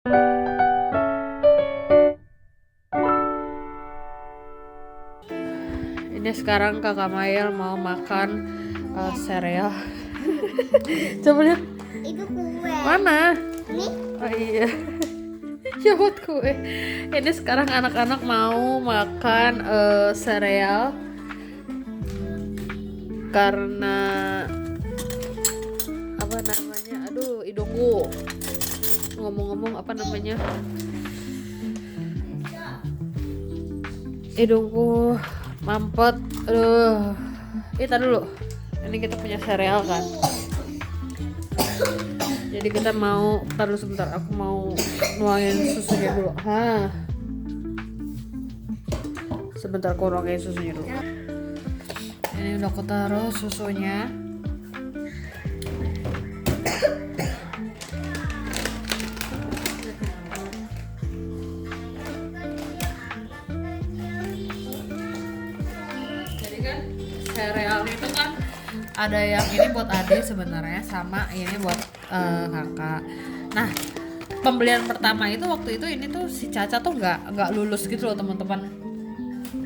Ini sekarang kakak Mayel mau makan sereal. Coba lihat. Itu kue. Mana? Ini Oh iya. Ya buat kue. Ini sekarang anak-anak mau makan sereal karena apa namanya? Aduh, hidungku. Ngomong-ngomong apa namanya? Hidungku mampet. Aduh. Kita dulu. Ini kita punya sereal kan. Jadi kita mau taruh sebentar, aku mau nuangin susunya dulu. Sebentar aku nuangin susunya dulu. Ini udah aku taruh susunya. Jadi kan sereal itu kan ada yang ini buat adik sebenarnya, sama ini buat kakak. Nah, pembelian pertama itu waktu itu ini tuh si Caca tuh nggak lulus gitu loh teman-teman.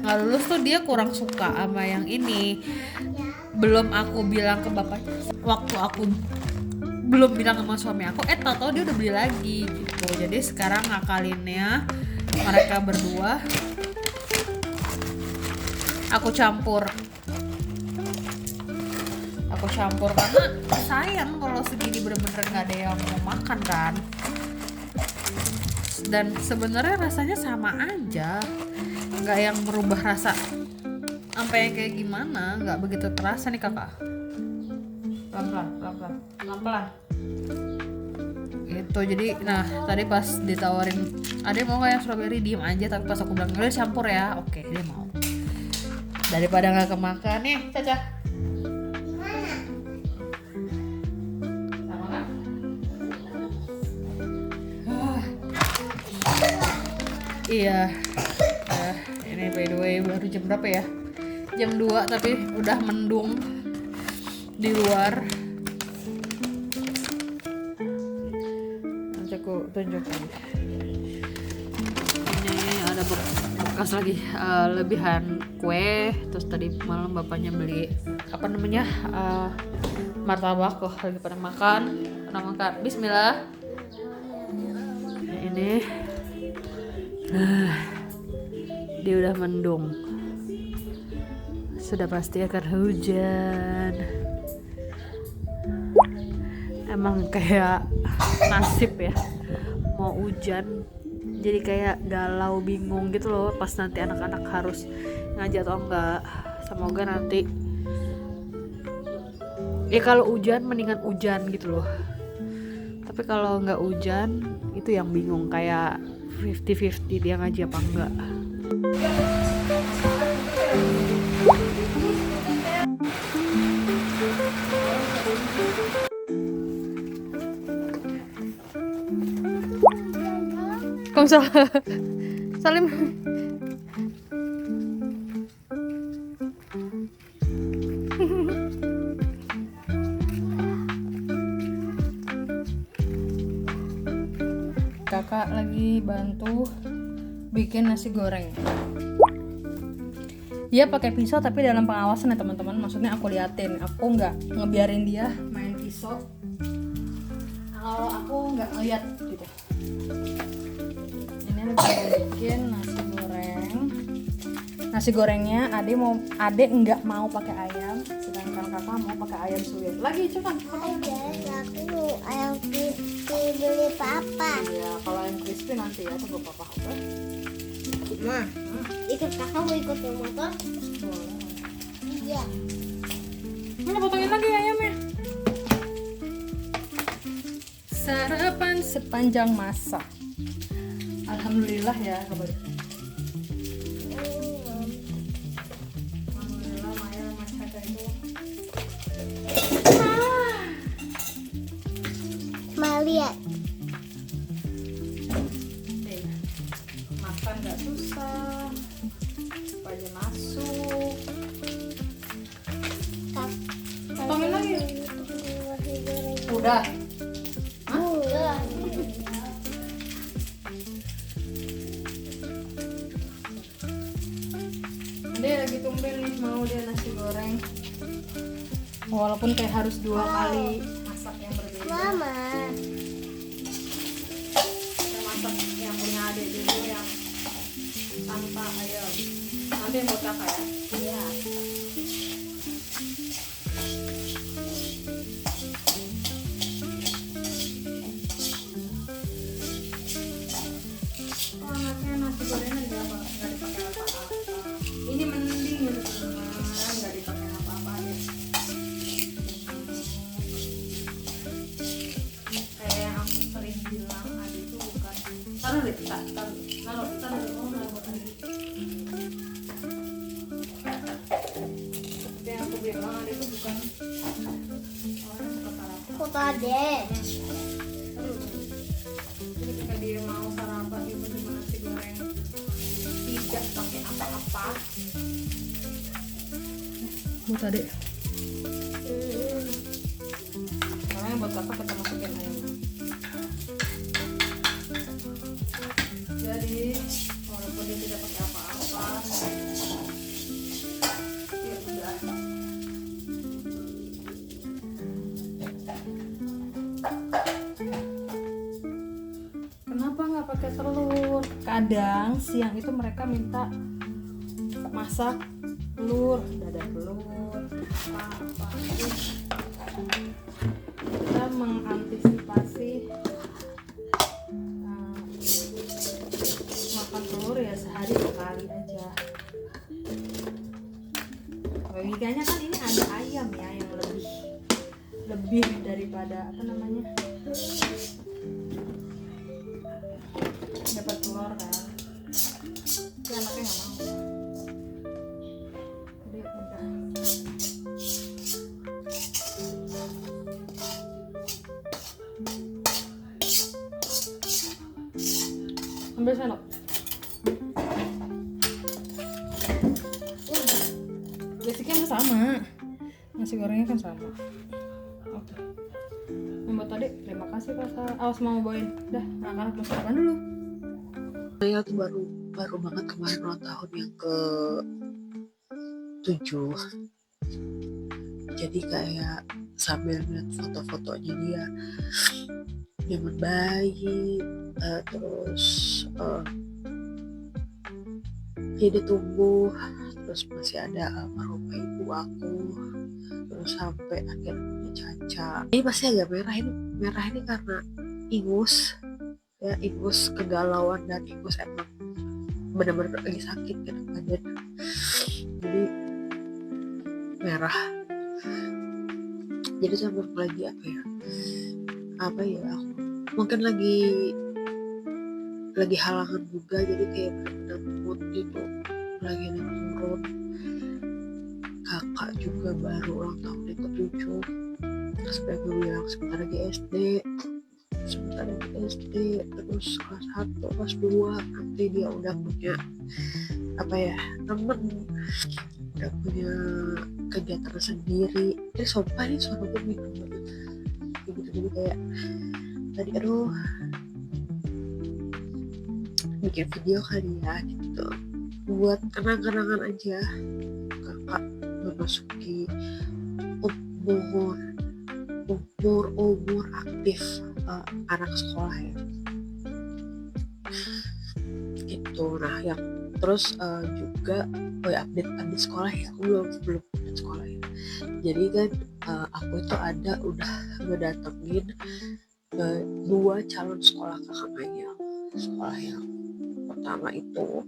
Nggak lulus tuh dia kurang suka sama yang ini. Belum aku bilang ke bapaknya, waktu aku belum bilang sama suami aku, tau dia udah beli lagi gitu. Jadi sekarang ngakalinnya mereka berdua aku campur karena sayang kalau segini bener-bener nggak ada yang mau makan kan. Dan sebenarnya rasanya sama aja, nggak yang merubah rasa sampai yang kayak gimana, nggak begitu terasa nih kakak. Pelan-pelan itu. Jadi nah tadi pas ditawarin ada mau nggak yang strawberry, diem aja, tapi pas aku bilang udah campur ya, oke dia mau. Daripada nggak kemakan nih Caca. Iya. Ini by the way baru jam berapa ya? Jam 2 tapi udah mendung di luar. Nanti aku tunjukin. Ini ada bekas lagi lebihan kue. Terus tadi malam bapaknya beli apa namanya martabak. Lagi pada makan. Bismillah. Ini dia udah mendung, sudah pasti akan hujan. Emang kayak nasib ya, mau hujan jadi kayak galau bingung gitu loh pas nanti anak-anak harus ngaji atau enggak. Semoga nanti ya kalau hujan mendingan hujan gitu loh, tapi kalau nggak hujan itu yang bingung, kayak 50-50 dia ngaji apa enggak. Salim. Kakak lagi bantu bikin nasi goreng. Dia pakai pisau tapi dalam pengawasan ya teman-teman. Maksudnya aku liatin, aku nggak ngebiarin dia main pisau kalau aku nggak ngeliat gitu. Ini lagi bikin nasi goreng. Nasi gorengnya Ade nggak mau pakai ayam, sedangkan kakak mau pakai ayam suwir. Lagi cepat. aku ayam crispy beli papa. Ya kalau ayam crispy nanti ya tunggu papa. Oke. Ma, ikut kakak mau ikut yang motor? Iya. Mana potongin lagi ayamnya. Sarapan sepanjang masa. Alhamdulillah ya kabar. Alhamdulillah Maya masak itu. Ma lihat. Makan nggak susah, aja masuk. Potongin lagi. Udah. Ade lagi tumben nih mau dia nasi goreng. Walaupun kayak harus 2 kali masak yang berbeda. Mama. Kita masak yang punya adik dulu yang tanpa ayam. Nanti yang buat kakak ya. Iya. Oh, anaknya nasi gorengnya nggak dipakai apa-apa. Ini mending gitu teman-teman, nggak dipakai apa-apa deh. Kayak yang aku sering bilang Adi itu bukan. Taruh deh, taruh oh nggak buat Adi. Seperti yang aku bilang Adi itu bukan orang yang suka sarapan. Foto adek. Jadi ketika dia mau sarapan gitu cuma nasi goreng tidak pakai apa-apa. Buat adek. Makanya buat kakak kita masukin ayam. Jadi walaupun dia tidak pakai apa-apa, ya udah. Kenapa nggak pakai telur? Kadang siang itu mereka minta masak telur, dada telur, apa kita mengantisipasi makan telur ya sehari sekali aja. Logikanya kan ini ada ayam ya yang lebih daripada apa namanya, dapat telur kan, tapi anaknya nggak mau. Jadi udah. Ambil sendok. Basicnya kan sama, nasi gorengnya kan sama. Oke. Yang buat tadi terima kasih kakak. Awas mau bawain. Dah, anak-anak mau sarapan dulu. Saya tuh baru banget kemarin ulang tahun yang ke 7. Jadi kayak sambil lihat foto-fotonya dia zaman bayi, terus dia tumbuh, terus masih ada almarhumah ibu aku, terus sampai akhirnya Caca. Ini pasti agak merah ini karena ingus ya, ingus kegalauan dan ingus emang benar-benar lagi sakit kan badan, jadi merah. Jadi sampai lagi apa ya aku mungkin lagi halangan juga, jadi kayak benar-benar mood gitu lagi turun. Kakak juga baru ulang tahun yang ke-7, terus mereka bilang sebentar lagi SD, terus kelas 1, kelas 2 nanti dia udah punya temen, udah punya kegiatan sendiri. Jadi sumpah nih suara gue bingung banget gitu. Jadi kayak tadi bikin video kali ya gitu buat kenang-kenangan aja. Kakak memasuki umur aktif anak sekolah ya gitu. Nah yang terus juga update sekolah ya, aku belum update sekolah ya. Jadi kan aku itu udah ngedatengin 2 calon sekolah kakaknya. Sekolah yang pertama itu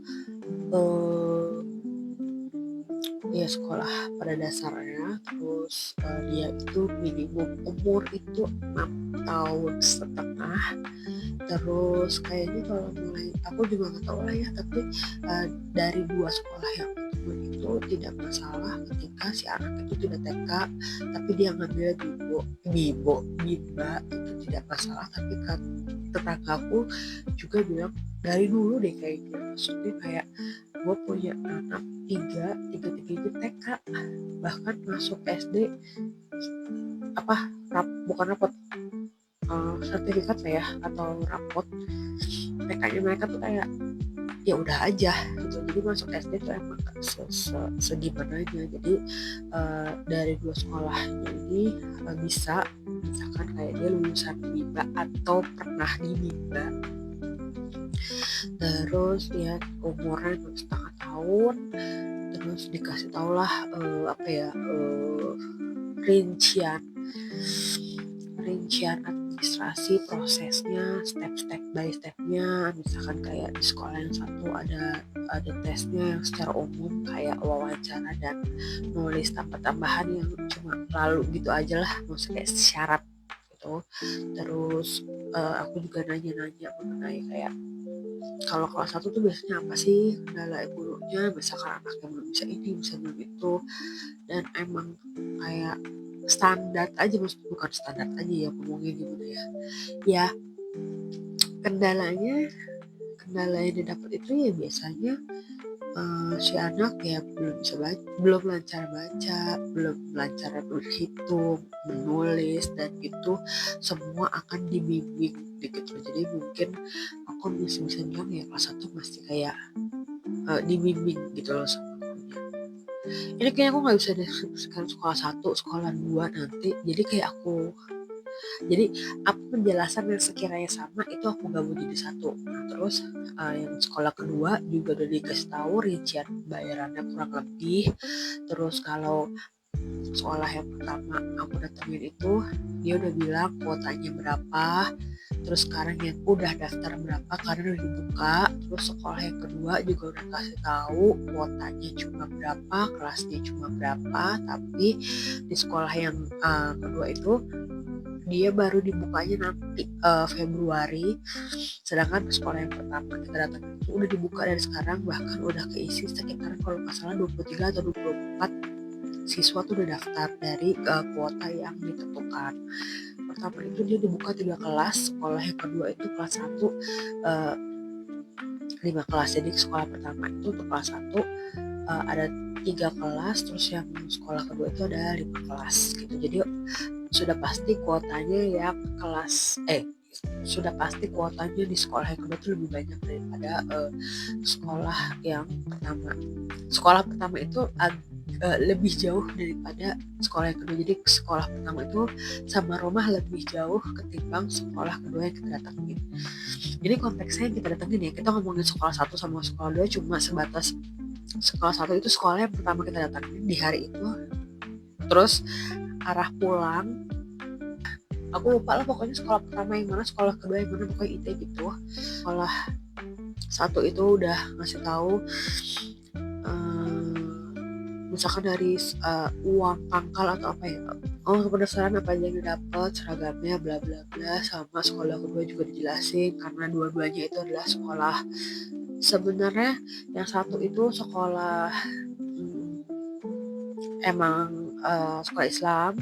ya sekolah pada dasarnya, terus dia itu minimum umur itu 6,5 tahun. Terus kayaknya kalau mulai aku juga nggak tahu lah ya, tapi dari 2 sekolah yang itu tidak masalah ketika si anak itu tidak TK tapi dia ngambil Bimba itu tidak masalah. Tapi kan tetanggaku juga bilang dari dulu deh kayaknya, maksudnya kayak gue punya anak tiga-tiganya TK, bahkan masuk SD bukan rapot sertifikat ya atau rapot TK-nya mereka tuh kayak ya udah aja gitu. Jadi masuk SD tuh emang segimananya. Jadi dari dua sekolah ini bisa misalkan kayak dia lulusan MIBA atau pernah di MIBA, terus ya umurnya 2,5 tahun, terus dikasih tau lah rincian administrasi prosesnya, step by stepnya. Misalkan kayak di sekolah yang satu ada tesnya yang secara umum kayak wawancara dan nulis tambahan yang cuma lalu gitu aja lah, maksudnya kayak syarat gitu. Terus aku juga nanya-nanya mengenai kayak kalau kelas 1 tuh biasanya apa sih kendala gurunya, misalkan anaknya belum bisa ini, bisa belum itu, dan emang kayak standar aja, maksudnya bukan standar aja ya ngomongnya gimana ya kendala yang didapat itu ya biasanya si anak ya belum bisa baca, belum lancar baca, belum lancar berhitung, menulis, dan itu semua akan dibimbing gitu. Jadi mungkin aku bisa bilang ya kelas 1 masih kayak dibimbing gitu loh sama gurunya. Ini kayaknya aku nggak bisa deskripsikan sekolah 1, sekolah 2 nanti. Jadi apa penjelasan yang sekiranya sama itu aku gabung jadi satu. Nah, terus yang sekolah kedua juga udah dikasih tahu rincian bayarannya kurang lebih. Terus kalau sekolah yang pertama aku datengin itu dia udah bilang kuotanya berapa, terus sekarang yang udah daftar berapa karena udah dibuka. Terus sekolah yang kedua juga udah kasih tahu kuotanya cuma berapa, kelasnya cuma berapa. Tapi di sekolah yang kedua itu dia baru dibukanya nanti Februari, sedangkan sekolah yang pertama kita datang itu udah dibuka dari sekarang, bahkan udah keisi sekitar kalau nggak salah 23 atau 24 siswa tuh udah daftar dari kuota yang ditentukan. Pertama itu dia dibuka 3 kelas, sekolah yang kedua itu kelas 1 5 kelas. Jadi sekolah pertama itu untuk kelas 1 ada 3 kelas, terus yang sekolah kedua itu ada 5 kelas gitu. Jadi sudah pasti kuotanya yang sudah pasti kuotanya di sekolah yang kedua itu lebih banyak daripada sekolah yang pertama. Sekolah pertama itu lebih jauh daripada sekolah yang kedua. Jadi sekolah pertama itu sama rumah lebih jauh ketimbang sekolah kedua yang kita datangin. Jadi konteksnya yang kita datangin ya, kita ngomongin sekolah 1 sama sekolah 2 cuma sebatas sekolah 1 itu sekolah yang pertama kita datangin di hari itu. Terus arah pulang aku lupa lah pokoknya sekolah pertama yang mana, sekolah kedua yang mana, pokoknya IT gitu. Sekolah 1 itu udah ngasih tahu misalkan dari uang pangkal atau apa ya, pendaftaran apa aja yang didapat, seragamnya bla bla bla. Sama sekolah kedua juga dijelasin karena dua-duanya itu adalah sekolah, sebenarnya yang satu itu sekolah emang sekolah Islam,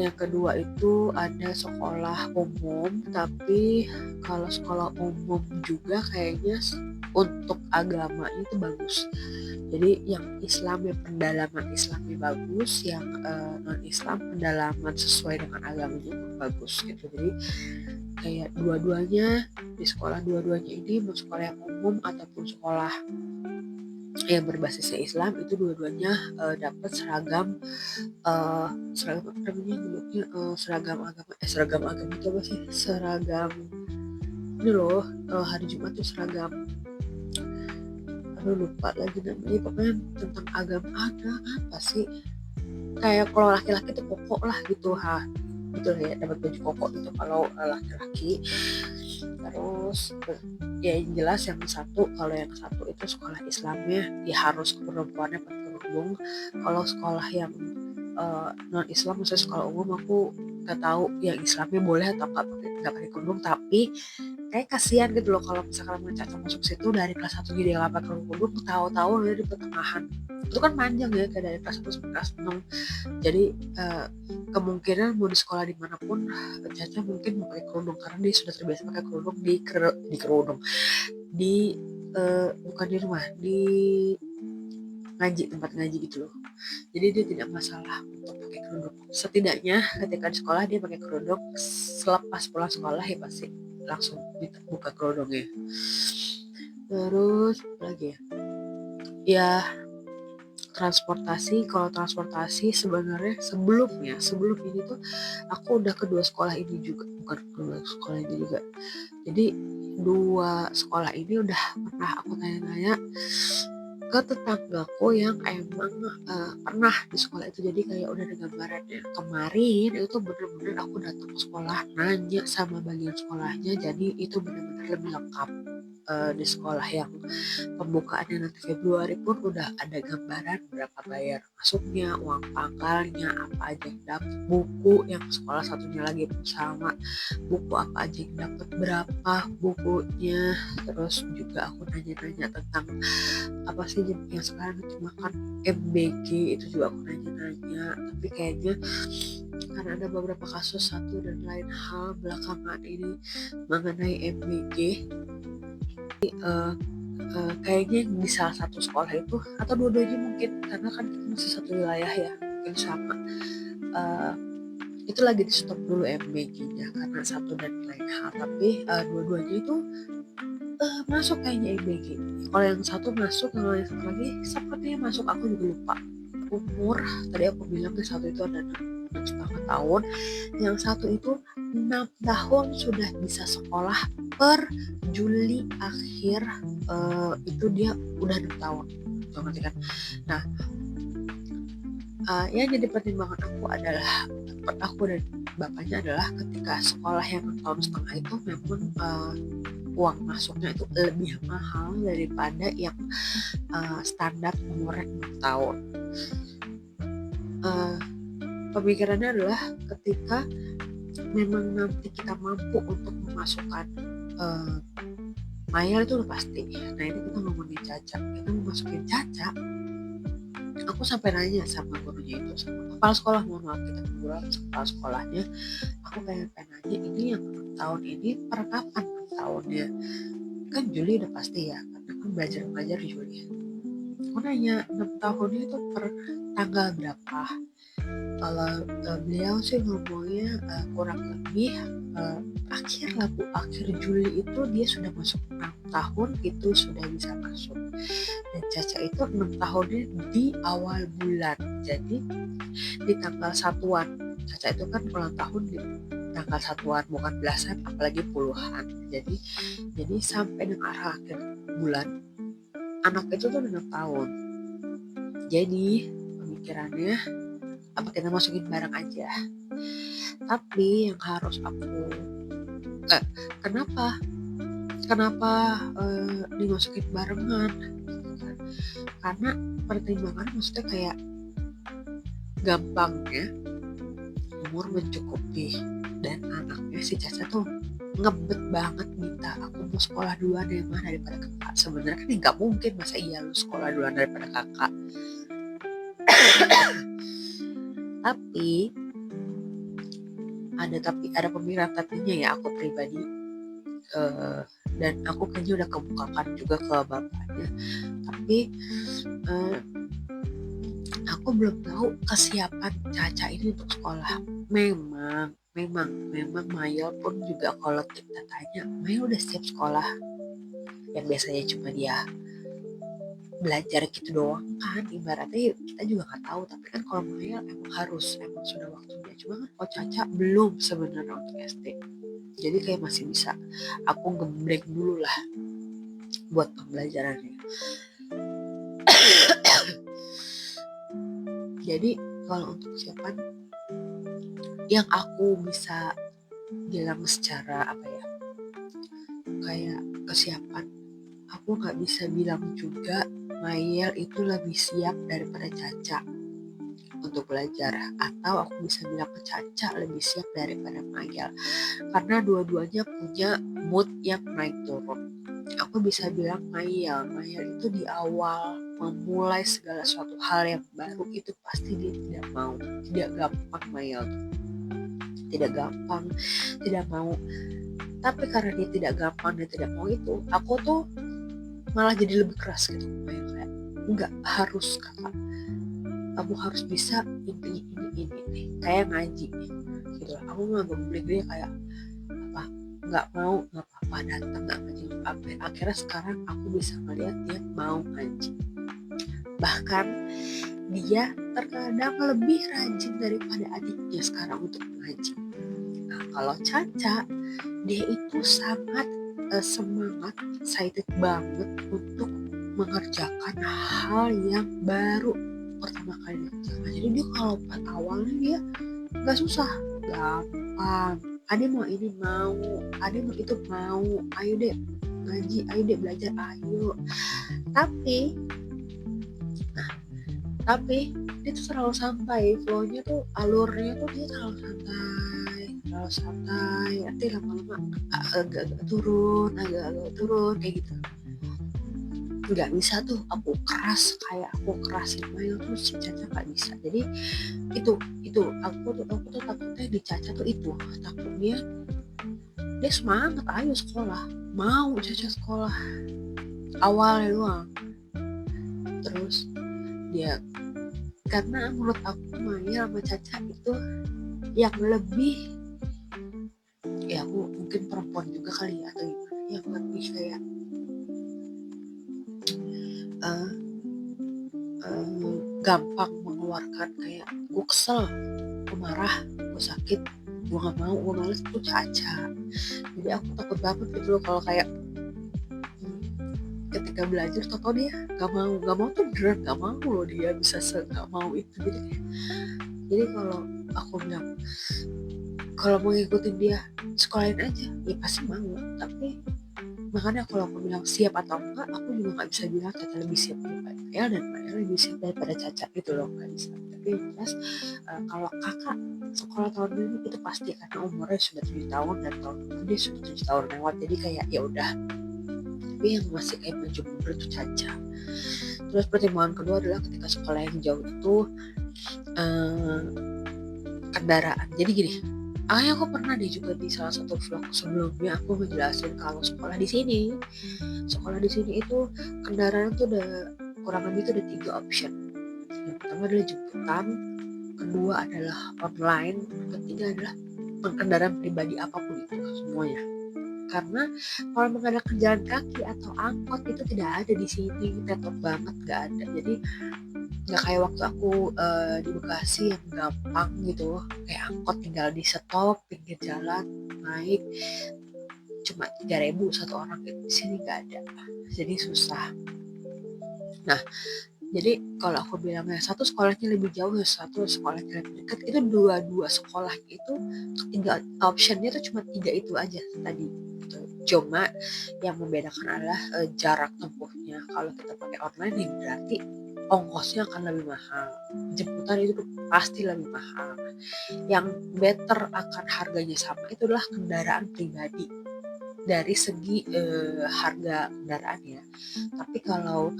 yang kedua itu ada sekolah umum. Tapi kalau sekolah umum juga kayaknya untuk agamanya itu bagus. Jadi yang Islam yang pendalaman Islamnya bagus, yang non Islam pendalaman sesuai dengan agamanya pun bagus gitu. Jadi kayak dua-duanya di sekolah, dua-duanya ini mau sekolah yang umum ataupun sekolah yang berbasisnya Islam itu dua-duanya dapat seragam seragam agama itu apa sih, seragam ini loh, hari Jumat tuh seragam, lupa lagi namanya, pokoknya tentang agama ada apa sih, kayak kalau laki-laki tuh koko lah gitu, gitu ya, dapat baju koko gitu kalau laki-laki. Terus ya yang jelas yang satu, kalau yang satu itu sekolah Islamnya ya harus perempuannya pakai kerudung. Kalau sekolah yang non Islam, maksudnya sekolah umum, aku nggak tahu yang Islamnya boleh atau nggak pakai kerudung. Tapi kayak kasihan gitu loh kalau misalkan Caca masuk situ dari kelas 1 jadi nggak pakai kerudung, tahu-tahu dari pertengahan itu kan panjang ya, kayak dari kelas 1 sampai kelas 6. Jadi kemungkinan mau di sekolah dimanapun Caca mungkin mau pakai kerudung karena dia sudah terbiasa pakai kerudung di kerudung bukan di rumah, di tempat ngaji gitu loh. Jadi dia tidak masalah untuk pakai kerudung. Setidaknya ketika di sekolah dia pakai kerudung, selepas pulang sekolah ya pasti langsung buka kerudungnya. Terus apa lagi ya? Ya transportasi. Kalau transportasi sebenarnya sebelum ini tuh aku udah kedua sekolah ini juga, bukan kedua sekolah ini juga. Jadi dua sekolah ini udah pernah aku tanya-tanya ke tetanggaku yang emang pernah di sekolah itu, jadi kayak udah ada gambarannya. Kemarin itu bener-bener aku datang ke sekolah nanya sama bagian sekolahnya, jadi itu bener-bener lebih lengkap. Di sekolah yang pembukaannya nanti Februari pun udah ada gambaran berapa bayar masuknya, uang pangkalnya, apa aja yang dapat, buku yang sekolah satunya lagi pun sama, buku apa aja yang dapat, berapa bukunya. Terus juga aku nanya-nanya tentang apa sih yang sekarang dimakan MBG, itu juga aku nanya-nanya. Tapi kayaknya karena ada beberapa kasus satu dan lain hal belakangan ini mengenai MBG, kayaknya di salah satu sekolah itu atau dua-duanya mungkin, karena kan kita masih satu wilayah ya, mungkin sama, uh, itu lagi di stop dulu MBG-nya karena satu dan lain hal. Tapi dua-duanya itu masuk kayaknya MBG. Kalau yang satu masuk, kalau yang satu lagi sepertinya masuk, aku juga lupa umur. Tadi aku bilang yang satu itu ada 6,5 tahun, yang satu itu 6 tahun sudah bisa sekolah. Per Juli akhir itu dia udah 6 tahun, ngerti kan? Nah, yang jadi pertimbangan aku dan bapaknya adalah ketika sekolah yang 6,5 tahun itu memang uang masuknya itu lebih mahal daripada yang standar umurnya 6 tahun. Pemikirannya adalah ketika memang nanti kita mampu untuk memasukkan Maya itu udah pasti. Nah ini kita ngomongin Caca, kita mau masukin Caca. Aku sampai nanya sama gurunya itu, sama kepala sekolah, mohon maaf kita ngobrol sama kepala sekolahnya. Aku pengen nanya, ini yang 6 tahun ini per kapan 6 tahunnya? Kan Juli udah pasti ya, karena kan belajar Juli. Aku nanya 6 tahunnya itu per tanggal berapa? Kalau beliau sih ngomongnya kurang lebih akhir Juli itu dia sudah masuk 6 tahun, itu sudah bisa masuk. Dan Caca itu 6 tahunnya di awal bulan, jadi di tanggal satuan. Caca itu kan ulang tahun di tanggal satuan, bukan belasan apalagi puluhan. Jadi sampai dengan akhir bulan anak itu tuh 6 tahun. Jadi pemikirannya apa kita masukin bareng aja. Tapi yang harus aku kenapa dimasukin barengan, karena pertimbangan maksudnya kayak gampangnya umur mencukupi, dan anaknya si Caca tuh ngebet banget minta aku mau sekolah duluan daripada kakak. Sebenarnya kan nggak mungkin, masa iya lu sekolah duluan daripada kakak. Tapi ada pemikiran tapinya ya, aku pribadi, dan aku kayaknya udah kebukakan juga ke bapaknya. Tapi aku belum tahu kesiapan Caca ini untuk sekolah. Memang Mayel pun juga kalau kita tanya, Mayel udah siap sekolah? Yang biasanya cuma dia belajar gitu doang kan, ibaratnya kita juga nggak tahu. Tapi kan kalau Mayel emang sudah waktunya. Cuma kan kalau Caca belum sebenarnya untuk SD, jadi kayak masih bisa aku gembreng dulu lah buat pembelajarannya. Jadi kalau untuk kesiapan yang aku bisa bilang secara apa ya, kayak kesiapan, aku nggak bisa bilang juga Mayel itu lebih siap daripada Caca untuk belajar, atau aku bisa bilang ke Caca lebih siap daripada Mayel, karena dua-duanya punya mood yang naik turun. Aku bisa bilang Mayel itu di awal memulai segala suatu hal yang baru itu pasti dia tidak gampang. Mayel tidak gampang, tidak mau. Tapi karena dia tidak gampang, dia tidak mau itu, aku tuh malah jadi lebih keras gitu. Kayak nggak harus kakak, kamu harus bisa ini kayak ngaji gitu. Aku nggak membeli dia kayak apa, nggak mau, nggak apa-apa datang nggak ngaji, akhirnya sekarang aku bisa melihat dia mau ngaji. Bahkan dia terkadang lebih rajin daripada adiknya sekarang untuk mengaji. Nah, kalau Caca, dia itu sangat semangat, excited banget untuk mengerjakan hal yang baru pertama kali dikerjakan. Jadi dia kalau part awalnya dia nggak susah, gampang. Ade mau ini mau, Ade mau itu mau, ayo deh ngaji, ayo deh belajar, ayo. Tapi dia tuh selalu santai, flownya tuh, alurnya tuh dia selalu santai. Nanti lama-lama agak-agak turun kayak gitu. Nggak bisa tuh aku kerasin main terus si Caca nggak bisa. Jadi itu aku tuh takutnya di Caca tuh itu, takutnya dia semangat ayo sekolah, mau Caca sekolah awalnya doang, terus dia, karena menurut aku Maya sama Caca itu yang lebih, ya aku mungkin perempuan juga kali ya, atau gimana, yang lebih kayak gampang mengeluarkan kayak gue kesel, gue marah, gue sakit, gue gak mau, gue males, itu Caca. Jadi aku takut banget gitu loh kalau kayak ketika belajar tau dia gak mau tuh beneran gak mau loh, dia bisa gak mau itu. Jadi kalau aku bilang kalau mau ngikutin dia sekolahin aja, ya pasti mau. Tapi makanya kalau aku bilang siap atau enggak, aku juga gak bisa bilang Caca lebih siap daripada Mael dan Mael lebih siap daripada Caca gitu loh, gak bisa. Tapi jelas kalau kakak sekolah tahun ini itu pasti, karena umurnya sudah 7 tahun dan tahun ini dia sudah 7 tahun lewat, jadi kayak ya udah. Tapi yang masih kayak maju mundur itu Caca. Terus pertimbangan kedua adalah ketika sekolah yang jauh itu kendaraan. Jadi gini, aku pernah deh juga di salah satu vlog sebelumnya aku ngejelasin kalau sekolah di sini itu kendaraan tuh ada kurang lebih itu ada 3 option. Yang pertama adalah jemputan, kedua adalah online, ketiga adalah kendaraan pribadi apapun itu semuanya. Karena kalau mengadakan jalan kaki atau angkot itu tidak ada di sini, tetap banget nggak ada. Jadi nggak kayak waktu aku di Bekasi yang gampang gitu, kayak angkot tinggal di stop pinggir jalan naik cuma 3.000 satu orang gitu. Di sini nggak ada, jadi susah. Nah, jadi kalau aku bilangnya satu sekolahnya lebih jauh, satu sekolahnya lebih dekat, itu dua sekolah itu ketiga optionnya tuh cuma 3 itu aja tadi. Cuma yang membedakan adalah jarak tempuhnya. Kalau kita pakai online ya berarti ongkosnya akan lebih mahal, jemputan itu pasti lebih mahal. Yang better akan harganya sama itu adalah kendaraan pribadi dari segi harga kendaraannya. Tapi kalau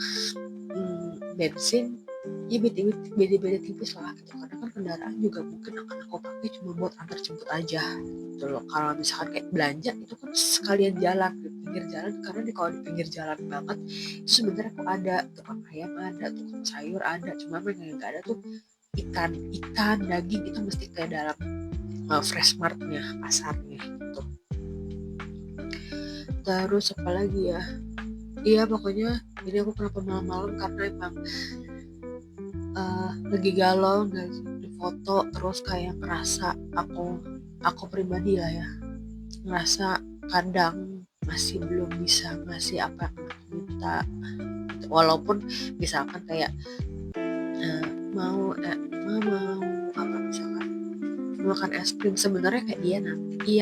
bensin ya beda-beda tipis lah gitu, karena kan kendaraan juga mungkin akan aku pakai cuma buat antar jemput aja gitu loh. Kalau misalkan kayak belanja itu kan sekalian jalan di pinggir jalan, karena kalau di pinggir jalan banget itu sebenarnya aku ada tukang ayam, ada tukang sayur, ada, cuma yang nggak ada tuh ikan daging itu mesti kayak dalam fresh martnya, pasarnya gitu. Terus apa lagi ya, iya pokoknya ini aku kenapa malam-malam karena emang lagi galau dan di foto, terus kayak ngerasa aku pribadi lah ya, ngerasa kadang masih belum bisa ngasih apa yang aku minta. Walaupun misalkan kayak mau apa, misalkan makan es krim, sebenarnya kayak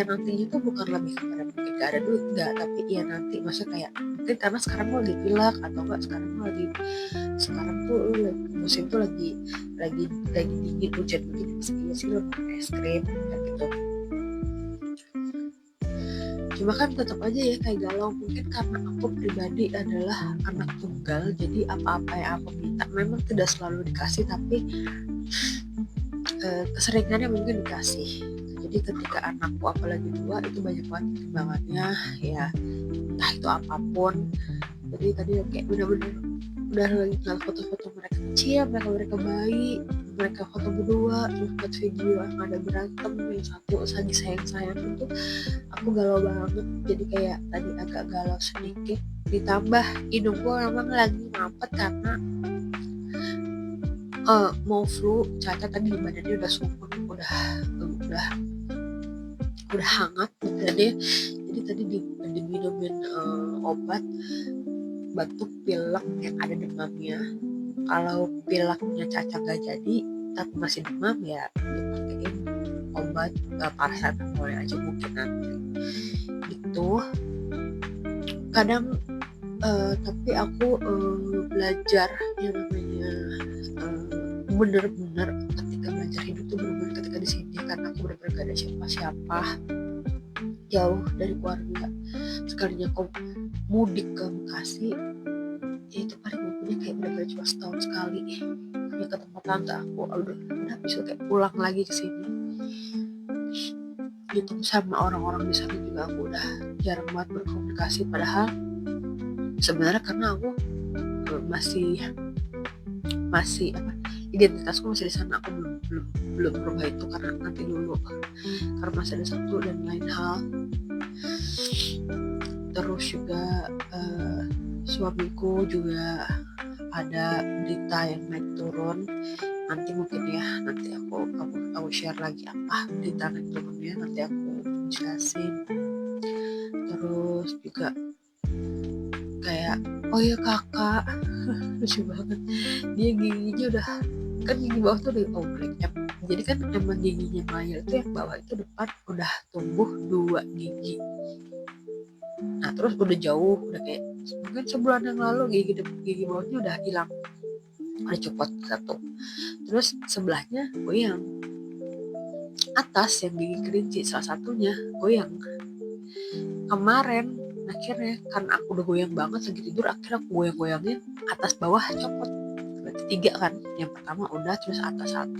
nantinya tuh bukan lebih kepada mungkin gak ada duit, enggak, tapi nanti maksudnya kayak mungkin karena sekarang gue lagi pilek atau enggak sekarang tuh musim tuh lagi dingin, hujan begini, iya sih lo makan es krim kayak gitu. Cuma kan tetap aja ya kayak galau, mungkin karena aku pribadi adalah anak tunggal, jadi apa-apa yang aku minta memang tidak selalu dikasih, tapi keseringannya mungkin dikasih. Jadi ketika anakku apalagi 2 itu banyak banget pertimbangannya ya, entah itu apapun. Jadi tadi kayak bener-bener udah lagi ngeliat foto-foto mereka kecil, mereka bayi, mereka foto berdua, terus buat video yang ada berantem, yang satu lagi sayang-sayang itu aku galau banget. Jadi kayak tadi agak galau sedikit, ditambah hidung gue memang lagi mampet karena mau flu. Caca tadi di badannya udah sumpah, udah hangat badannya. Jadi tadi diminumin obat batuk pilek yang ada demamnya. Kalau pileknya Caca gak jadi tapi masih demam ya dipakein obat paracetamol aja mungkin nanti gitu. Kadang tapi aku belajar yang namanya bener-bener ketika belajar hidup tuh bener-bener ketika di sini, karena aku bener-bener gak ada siapa-siapa, jauh dari keluarga. Sekalinya aku mudik ke Bekasi ya itu paling mungkin kayak bener-bener cuma setahun sekali ya ke tempat tante aku, udah bisa kayak pulang lagi ke sini gitu. Sama orang-orang di sana juga aku udah jarang banget berkomunikasi, padahal sebenarnya karena aku masih identitasku masih di sana. Aku belum berubah itu karena nanti dulu, karena masih ada satu dan lain hal. Terus juga suamiku juga ada berita yang naik turun. Nanti mungkin ya nanti aku share lagi apa berita naik turunnya, nanti aku jelasin. Terus juga kayak oh ya kakak lucu banget, dia giginya udah kan gigi bawah tuh udah oblek ya. Jadi kan emang giginya Maya itu yang bawah itu depan udah tumbuh 2 gigi. Nah terus udah jauh, udah kayak mungkin sebulan yang lalu gigi bawahnya udah hilang, udah copot satu. Terus sebelahnya goyang, atas yang gigi kerinci salah satunya goyang. Kemarin akhirnya karena aku udah goyang banget lagi tidur, akhirnya aku goyang-goyangin atas bawah copot. Berarti 3 kan, yang pertama udah, terus atas 1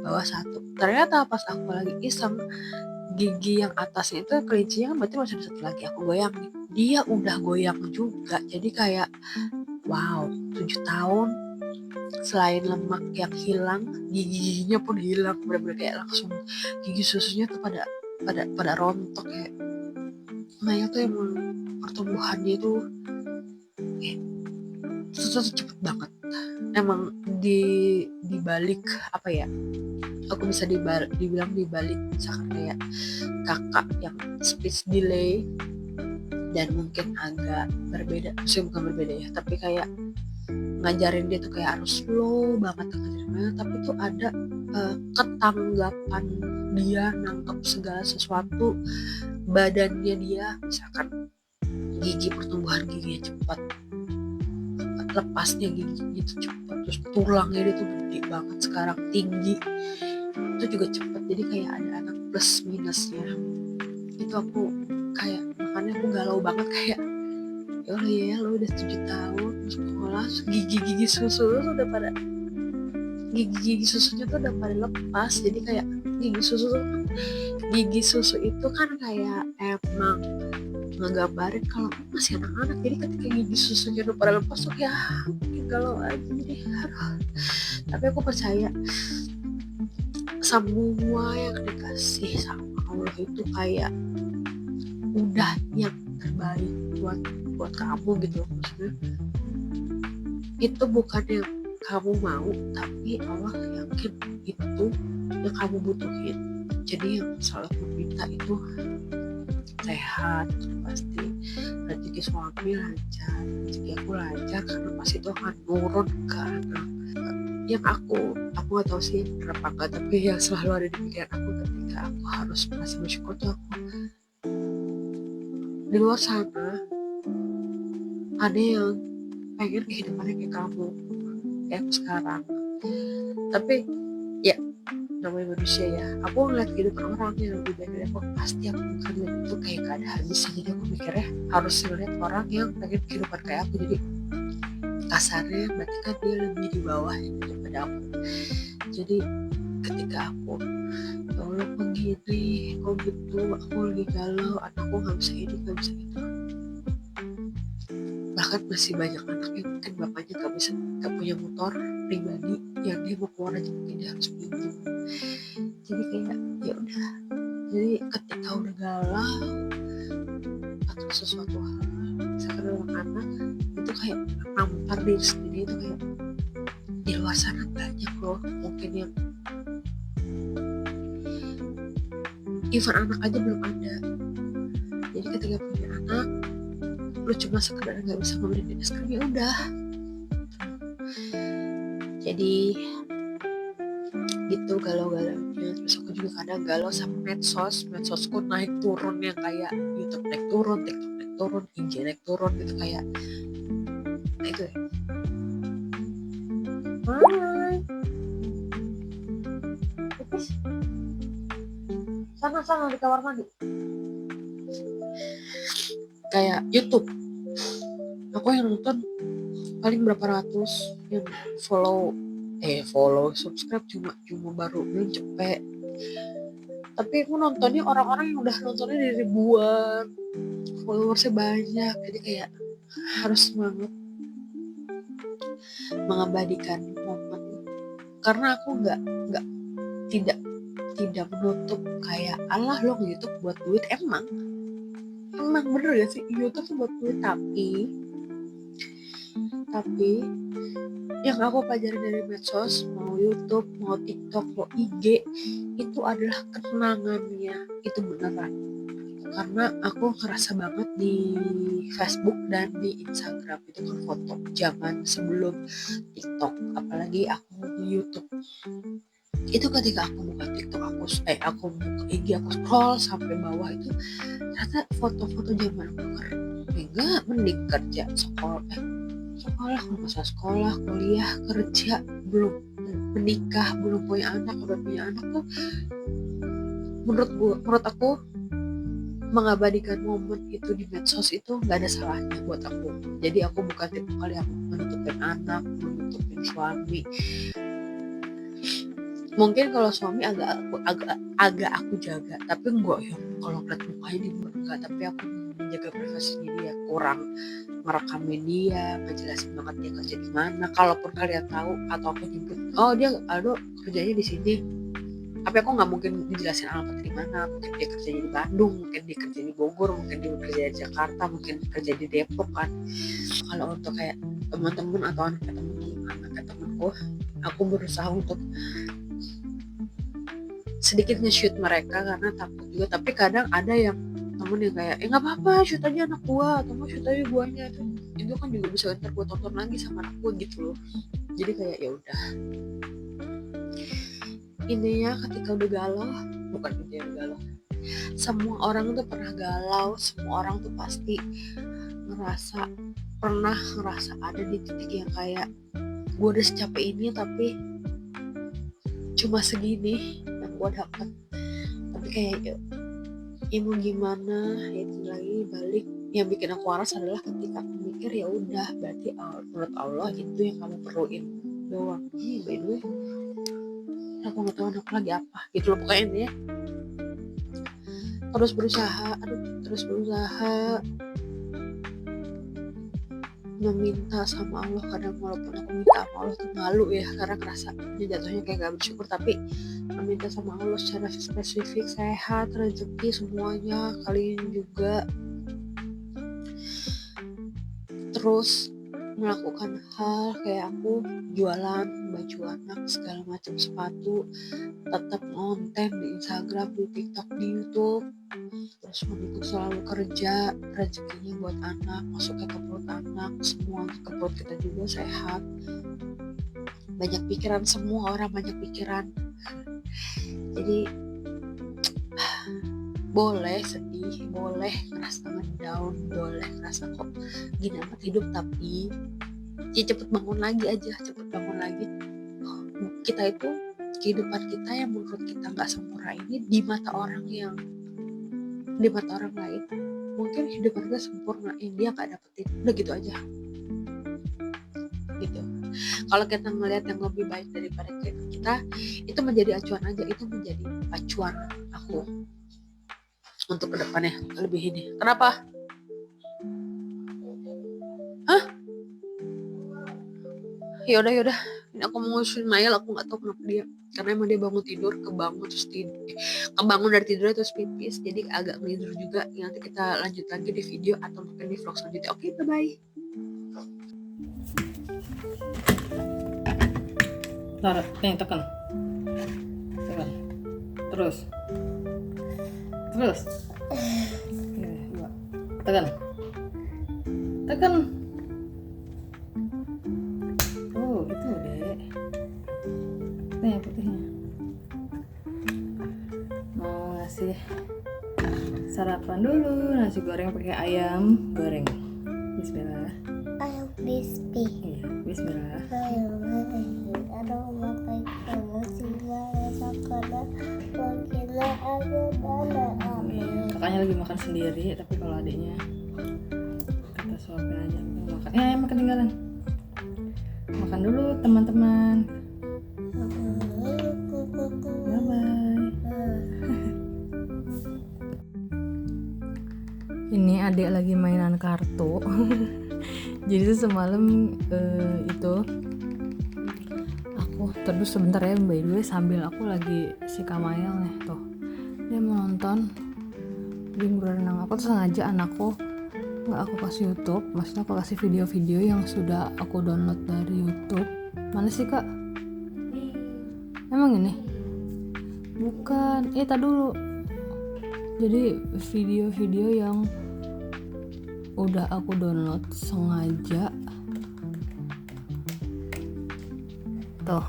bawah 1. Ternyata pas aku lagi iseng, gigi yang atasnya itu kelincinya kan berarti masih ada 1 lagi, aku goyang nih, dia udah goyang juga. Jadi kayak wow, 7 tahun selain lemak yang hilang, gigi-giginya pun hilang, bener-bener kayak langsung gigi susunya tuh pada rontok kayak. Maya tuh emang pertumbuhannya itu cepet banget. Emang di balik apa ya, aku bisa dibilang di balik misalkan kayak kakak yang speech delay dan mungkin agak berbeda, maksudnya bukan berbeda ya, tapi kayak ngajarin dia tuh kayak harus slow banget ngajarin, tapi tuh ada ketanggapan dia nangkep segala sesuatu. Badannya dia misalkan gigi, pertumbuhan giginya cepat, lepasnya giginya itu cepat, terus tulangnya dia tuh gede banget sekarang, tinggi itu juga cepat. Jadi kayak ada anak plus minusnya itu. Aku kayak makanya aku galau banget kayak ya lo udah 7 tahun sekolah, gigi susu udah pada, gigi susunya tuh udah pada lepas. Jadi kayak gigi susu itu kan kayak emang ngegambarin kalau masih anak-anak. Jadi ketika gigi susunya udah pada lepas tuh ya galau aja. Jadi tapi aku percaya semua yang dikasih sama Allah itu kayak udah yang terbaik buat kamu gitu loh. Maksudnya itu bukan yang kamu mau, tapi Allah yakin itu yang kamu butuhin. Jadi yang selalu aku minta itu sehat, pasti rezeki suami lancar, rezeki aku lancar, karena pasti itu akan nurun ke anak. Yang aku gak tahu sih kenapa enggak, tapi yang selalu ada di pikiran aku ketika aku harus masih bersyukur tuh, aku di luar sana ada yang pengen kehidupannya kayak kamu, kayak aku sekarang. Tapi ya namanya manusia ya, aku ngeliat kehidupan orang yang lebih baik dari aku, pasti aku bukan lihat itu kayak gak ada habisnya. Jadi aku mikirnya harus ngeliat orang yang pengen kehidupan kayak aku. Jadi kasarnya berarti kan dia lebih di bawah daripada aku. Jadi ketika aku Allah begini, kok gitu, aku lagi galau, anakku gak bisa ini gak bisa itu, bahkan masih banyak anak yang mungkin bapaknya gak punya motor pribadi yang dia mau keluar aja mungkin dia harus pinjam. Jadi kayak ya udah, jadi ketika udah galau atau sesuatu hal misalkan anak itu kayak nampar diri sendiri, itu kayak di luar sana banyak loh mungkin yang even anak aja belum ada. Jadi ketika punya anak lu cuma sekedar nggak bisa membeli es krim ya udah. Jadi gitu galau-galaunya. Terus aku juga kadang galau sama medsosku naik turun yang kayak YouTube naik turun, TikTok naik turun, IG naik turun gitu kayak nah itu ya. Sana di kamar mandi. Kayak YouTube aku yang nonton paling berapa ratus, yang follow subscribe cuma baru belum cepet, tapi aku nontonnya orang-orang yang udah nontonnya dari ribuan, followersnya banyak. Jadi kayak harus semangat mengabadikan momen, karena aku tidak menutup kayak Allah lo YouTube buat duit. Emang bener gak sih YouTube tuh buat duit, tapi yang aku pelajari dari medsos, mau YouTube, mau TikTok, mau IG, itu adalah kenangannya, itu beneran. Karena aku ngerasa banget di Facebook dan di Instagram itu kan foto zaman sebelum TikTok, apalagi aku di YouTube. Itu ketika aku buka TikTok, aku buka IG, aku scroll sampai bawah itu ternyata foto-foto zaman aku enggak mending kerja, sekolah, sekolah, kuliah, kerja, belum menikah, belum punya anak, udah punya anak tuh menurut aku mengabadikan momen itu di medsos itu nggak ada salahnya buat aku. Jadi aku bukan tipe kali yang menutupin anak, menutupin suami. Mungkin kalau suami agak aku jaga, tapi enggak ya kalau ngeliat mukanya di enggak, tapi aku menjaga privasinya dia, kurang ngerekamin dia, ngejelasin banget dia kerja di mana. Kalaupun kalian tahu atau aku nyebut, oh dia Aldo kerjanya di sini, tapi aku nggak mungkin dijelasin alamat di mana. Mungkin dia kerja di Bandung, mungkin dia kerja di Bogor, mungkin dia kerja di Jakarta, mungkin kerja di Depok kan. Kalau untuk kayak teman-teman atau anaknya temanku, aku berusaha untuk sedikit nge-shoot mereka karena takut juga. Tapi kadang ada yang temen yang kayak nggak apa-apa, shoot aja anak gua atau mau shoot aja guanya, itu kan juga bisa ntar gua tonton lagi sama anak gua gitu loh. Jadi kayak ya udah, intinya ketika udah galau, bukan dia galau, semua orang tuh pernah galau, semua orang tuh pasti pernah ngerasa ada di titik yang kayak gue udah secapek ini tapi cuma segini yang gue dapat. Tapi kayak ya mau gimana, itu lagi balik. Yang bikin aku waras adalah ketika aku mikir ya udah berarti menurut Allah itu yang kamu perluin doang. By the way, aku nggak tahu anak lagi apa gitu loh pokoknya ini ya. Terus berusaha meminta sama Allah. Kadang walaupun aku minta sama Allah tuh malu ya, karena ngerasa jatuhnya kayak gak bersyukur, tapi meminta sama Allah secara spesifik sehat, rezeki, semuanya kalian juga. Terus melakukan hal kayak aku jualan baju anak segala macam, sepatu, tetap konten di Instagram, di TikTok, di YouTube. Terus untuk selalu kerja, rezekinya buat anak, masuknya ke perut anak, semuanya ke perut kita juga sehat. Banyak pikiran, semua orang banyak pikiran. Jadi boleh sedih, boleh ngerasa down, boleh ngerasa kok gini amat hidup, tapi ya cepet bangun lagi aja, Kita itu kehidupan kita yang menurut kita nggak sempurna ini di mata orang lain mungkin hidup kita sempurna, yang dia nggak dapetin. Udah gitu aja gitu. Kalau kita ngelihat yang lebih baik daripada kita, itu menjadi acuan aja, itu menjadi acuan aku untuk kedepannya lebih ini. Kenapa? Hah? Yaudah, ini aku mau ngurusin Mail, aku nggak tahu kenapa dia, karena emang dia bangun tidur, kebangun terus kebangun dari tidurnya terus pipis, jadi agak tidur juga. Nanti kita lanjut lagi di video atau mungkin di vlog selanjutnya. Oke, bye bye. Taruh, nih tekan. Terus. Tekan. Oh, itu deh. Nih yang putihnya. Mau ngasih sarapan dulu, nasi goreng pakai ayam goreng. Bismillah. Ayam crispy. Iya, bismillah. Ada makan kamu sih karena mungkinlah ada amin. Kakaknya lagi makan sendiri, tapi kalau adiknya kita suapin aja. Makan. Ya, emang ketinggalan. Makan dulu teman-teman. Bye bye. Ini adik lagi mainan kartu. Jadi tuh semalam itu aku terus sebentar ya, by the way, sambil aku lagi si Kamael nih tuh, dia mau nonton game berenang. Aku tuh sengaja anakku nggak aku kasih YouTube, maksudnya aku kasih video-video yang sudah aku download dari YouTube. Mana sih kak? Emang ini? Bukan, tak dulu. Jadi video-video yang udah aku download sengaja tuh.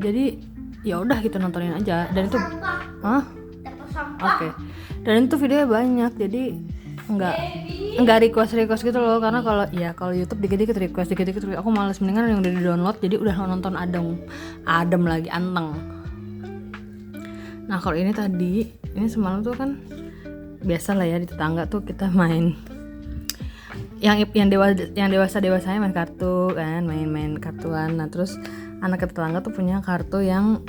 Jadi ya udah gitu, nontonin aja. Dan itu Oke. Dan itu videonya banyak, jadi nggak request gitu loh, karena kalau YouTube dikit-dikit request. Aku males, mendingan yang udah di download jadi udah nonton adem lagi, anteng. Nah kalau ini semalam tuh kan biasa lah ya, di tetangga tuh kita main yang dewasanya main kartu kan, main kartuan. Nah terus anak tetangga tuh punya kartu yang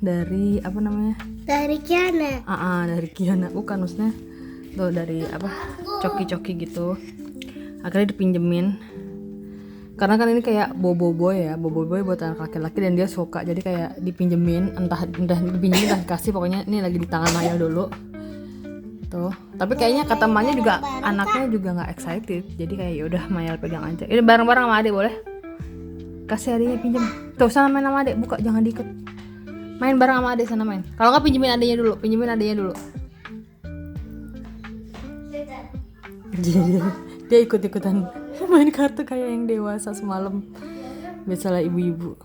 dari apa namanya, Dari Kiana. dari Kiana, bukan, maksudnya tuh dari apa, coki gitu. Akhirnya dipinjemin, karena kan ini kayak boboiboy buat anak laki-laki dan dia suka, jadi kayak dipinjemin, entah dipinjemin entah dikasih, pokoknya ini lagi di tangan Maya dulu tuh. Tapi kayaknya kata Maya juga anaknya juga nggak excited, jadi kayak yaudah Maya pegang aja. Ini bareng-bareng sama adek, boleh kasih adiknya pinjem tuh, sana main sama adek, buka jangan diikat, main bareng sama adek sana main. Kalau nggak pinjemin adeknya dulu. Jadi dia ikut-ikutan main kartu kayak yang dewasa semalam, biasalah ibu-ibu.